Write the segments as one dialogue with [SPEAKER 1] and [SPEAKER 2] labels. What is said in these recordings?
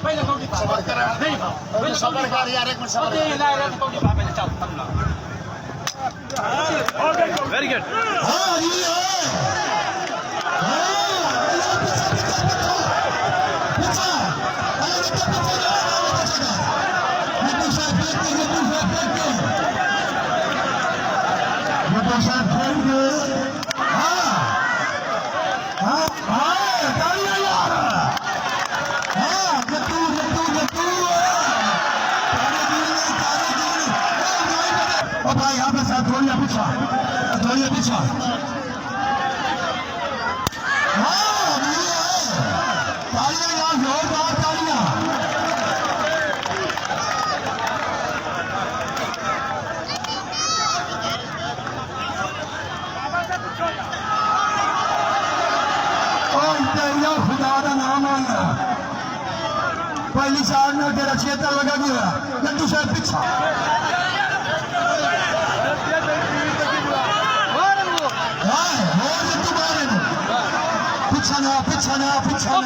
[SPEAKER 1] पहले कौटी सबर कर नहीं पहले सबर कर यार एक मिनट सबर कर ना यार कौटी पहले चल वेरी गुड हां ये पीछा तालियां यार जोरदार तालियां तेरा खुदा का नाम आया पहली साल में तेरा चेता लगा गया लड्डू साहब पीछा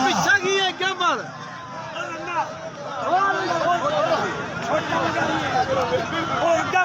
[SPEAKER 2] पीछा की है क्या मार क्या